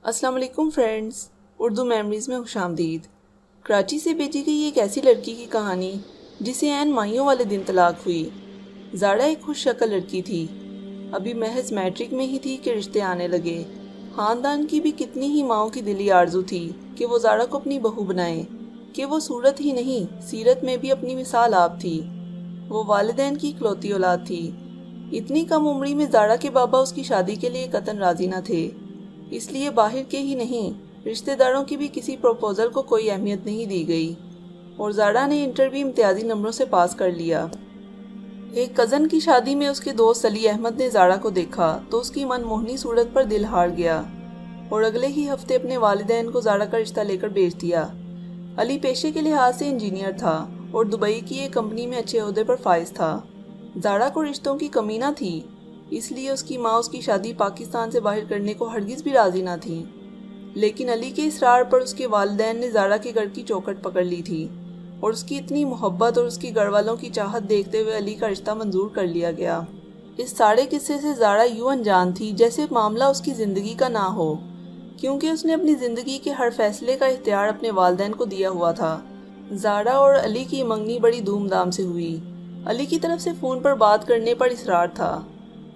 السلام علیکم friends, Urdu memories میں خوش آمدید۔ کراچی سے بھیجی گئی ایک ایسی لڑکی کی کہانی جسے عین مائیوں والے دن طلاق ہوئی۔ زارا ایک خوش شکل لڑکی تھی، ابھی محض میٹرک میں ہی تھی کہ رشتے آنے لگے۔ خاندان کی بھی کتنی ہی ماؤں کی دلی آرزو تھی کہ وہ زارا کو اپنی بہو بنائیں، کہ وہ صورت ہی نہیں سیرت میں بھی اپنی مثال آپ تھی۔ وہ والدین کی اکلوتی اولاد تھی۔ اتنی کم عمری میں زارا کے بابا اس کی شادی کے لیے قطعاً راضی نہ تھے، اس لیے باہر کے ہی نہیں رشتہ داروں کی بھی کسی پروپوزل کو کوئی اہمیت نہیں دی گئی، اور زارا نے انٹر بھی امتیازی نمبروں سے پاس کر لیا۔ ایک کزن کی شادی میں اس کے دوست علی احمد نے زارا کو دیکھا تو اس کی من موہنی صورت پر دل ہار گیا، اور اگلے ہی ہفتے اپنے والدین کو زارا کا رشتہ لے کر بھیج دیا۔ علی پیشے کے لحاظ سے انجینئر تھا اور دبئی کی ایک کمپنی میں اچھے عہدے پر فائز تھا۔ زارا کو رشتوں کی کمی نہ تھی، اس لیے اس کی ماں اس کی شادی پاکستان سے باہر کرنے کو ہرگز بھی راضی نہ تھی، لیکن علی کے اصرار پر اس کے والدین نے زارا کے گھر کی چوکھٹ پکڑ لی تھی، اور اس کی اتنی محبت اور اس کے گھر والوں کی چاہت دیکھتے ہوئے علی کا رشتہ منظور کر لیا گیا۔ اس سارے قصے سے زارا یوں انجان تھی جیسے معاملہ اس کی زندگی کا نہ ہو، کیونکہ اس نے اپنی زندگی کے ہر فیصلے کا اختیار اپنے والدین کو دیا ہوا تھا۔ زارا اور علی کی منگنی بڑی دھوم دھام سے ہوئی۔ علی کی طرف سے فون پر بات کرنے پر اصرار تھا،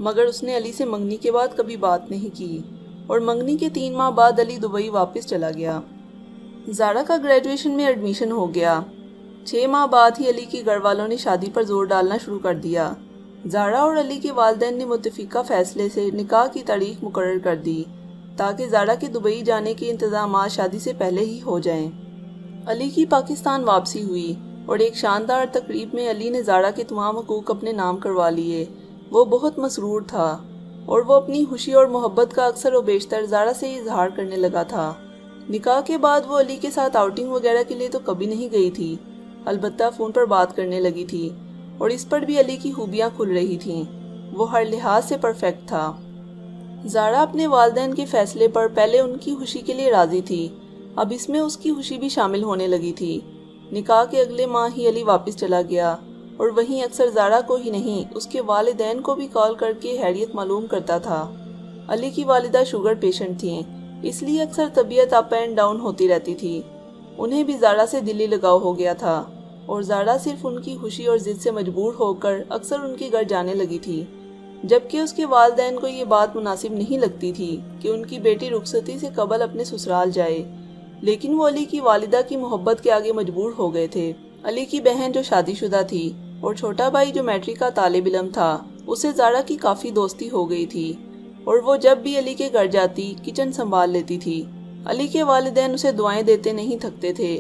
مگر اس نے علی سے منگنی کے بعد کبھی بات نہیں کی، اور منگنی کے 3 ماہ بعد علی دبئی واپس چلا گیا۔ زارا کا گریجویشن میں ایڈمیشن ہو گیا۔ 6 ماہ بعد ہی علی کے گھر والوں نے شادی پر زور ڈالنا شروع کر دیا۔ زارا اور علی کے والدین نے متفقہ فیصلے سے نکاح کی تاریخ مقرر کر دی تاکہ زارا کے دبئی جانے کے انتظامات شادی سے پہلے ہی ہو جائیں۔ علی کی پاکستان واپسی ہوئی اور ایک شاندار تقریب میں علی نے زارا کے تمام حقوق اپنے نام کروا لیے۔ وہ بہت مسرور تھا اور وہ اپنی خوشی اور محبت کا اکثر و بیشتر زارا سے اظہار کرنے لگا تھا۔ نکاح کے بعد وہ علی کے ساتھ آؤٹنگ وغیرہ کے لیے تو کبھی نہیں گئی تھی، البتہ فون پر بات کرنے لگی تھی، اور اس پر بھی علی کی خوبیاں کھل رہی تھیں۔ وہ ہر لحاظ سے پرفیکٹ تھا۔ زارا اپنے والدین کے فیصلے پر پہلے ان کی خوشی کے لیے راضی تھی، اب اس میں اس کی خوشی بھی شامل ہونے لگی تھی۔ نکاح کے اگلے ماہ ہی علی واپس چلا گیا، اور وہیں اکثر زارا کو ہی نہیں اس کے والدین کو بھی کال کر کے خیریت معلوم کرتا تھا۔ علی کی والدہ شوگر پیشنٹ تھیں، اس لیے اکثر طبیعت اپ اینڈ ڈاؤن ہوتی رہتی تھی۔ انہیں بھی زارا سے دلی لگاؤ ہو گیا تھا، اور زارا صرف ان کی خوشی اور ضد سے مجبور ہو کر اکثر ان کے گھر جانے لگی تھی، جبکہ اس کے والدین کو یہ بات مناسب نہیں لگتی تھی کہ ان کی بیٹی رخصتی سے قبل اپنے سسرال جائے، لیکن وہ علی کی والدہ کی محبت کے آگے مجبور ہو گئے تھے۔ علی کی بہن جو شادی شدہ تھی اور چھوٹا بھائی جو میٹرک کا طالب علم تھا، اسے زارا کی کافی دوستی ہو گئی تھی، اور وہ جب بھی علی کے گھر جاتی کچن سنبھال لیتی تھی۔ علی کے والدین اسے دعائیں دیتے نہیں تھکتے تھے،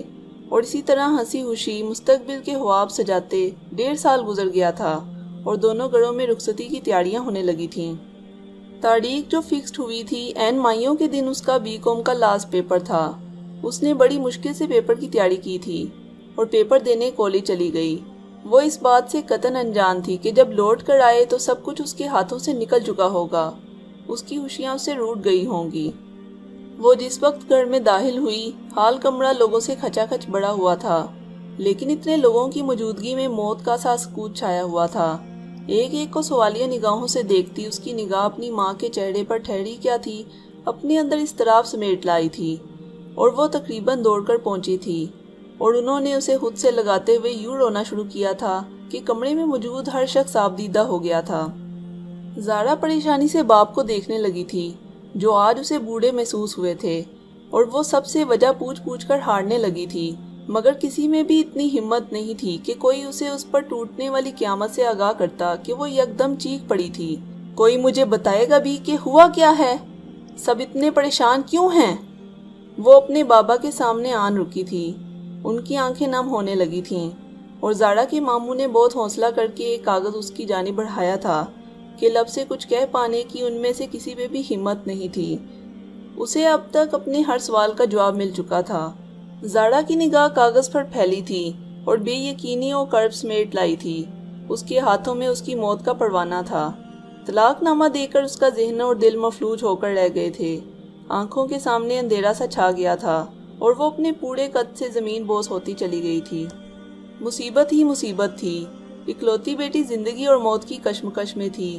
اور اسی طرح ہنسی خوشی مستقبل کے خواب سجاتے 1.5 سال گزر گیا تھا، اور دونوں گھروں میں رخصتی کی تیاریاں ہونے لگی تھیں۔ تاریخ جو فکسڈ ہوئی تھی، عین مائیوں کے دن اس کا BCom کا لاسٹ پیپر تھا۔ اس نے بڑی مشکل سے پیپر کی تیاری کی تھی اور پیپر دینے کالج چلی گئی۔ وہ اس بات سے قطعاً انجان تھی کہ جب لوٹ کر آئے تو سب کچھ اس کے ہاتھوں سے نکل چکا ہوگا، اس کی خوشیاں اس سے روٹ گئی ہوں گی۔ وہ جس وقت گھر میں داخل ہوئی، حال کمرہ لوگوں سے کھچا کھچ بڑا ہوا تھا، لیکن اتنے لوگوں کی موجودگی میں موت کا سا سکوت چھایا ہوا تھا۔ ایک ایک کو سوالیہ نگاہوں سے دیکھتی اس کی نگاہ اپنی ماں کے چہرے پر ٹھہری کیا تھی، اپنے اندر اضطراب سمیٹ لائی تھی، اور وہ تقریباً دوڑ کر پہنچی تھی، اور انہوں نے اسے خود سے لگاتے ہوئے یوں رونا شروع کیا تھا کہ کمرے میں موجود ہر شخص آبدیدہ ہو گیا تھا۔ زارا پریشانی سے باپ کو دیکھنے لگی تھی، جو آج اسے بوڑھے محسوس ہوئے تھے، اور وہ سب سے وجہ پوچھ کر ہارنے لگی تھی، مگر کسی میں بھی اتنی ہمت نہیں تھی کہ کوئی اسے اس پر ٹوٹنے والی قیامت سے آگاہ کرتا کہ وہ یکدم چیخ پڑی تھی، کوئی مجھے بتائے گا بھی کہ ہوا کیا ہے؟ سب اتنے پریشان کیوں ہیں؟ وہ اپنے بابا کے سامنے آن رکی تھی، ان کی آنکھیں نم ہونے لگی تھیں، اور زارا کے ماموں نے بہت حوصلہ کر کے ایک کاغذ اس کی جانب بڑھایا تھا کہ لب سے کچھ کہہ پانے کی ان میں سے کسی میں بھی ہمت نہیں تھی۔ اسے اب تک اپنے ہر سوال کا جواب مل چکا تھا۔ زارا کی نگاہ کاغذ پر پھیلی تھی اور بے یقینی اور کرب سمیٹ لائی تھی۔ اس کے ہاتھوں میں اس کی موت کا پروانہ تھا۔ طلاق نامہ دے کر اس کا ذہن اور دل مفلوج ہو کر رہ گئے تھے۔ آنکھوں کے سامنے اندھیرا سا چھا گیا تھا، اور وہ اپنے پورے قد سے زمین بوس ہوتی چلی گئی تھی۔ مصیبت ہی مصیبت تھی، اکلوتی بیٹی زندگی اور موت کی کشمکش میں تھی۔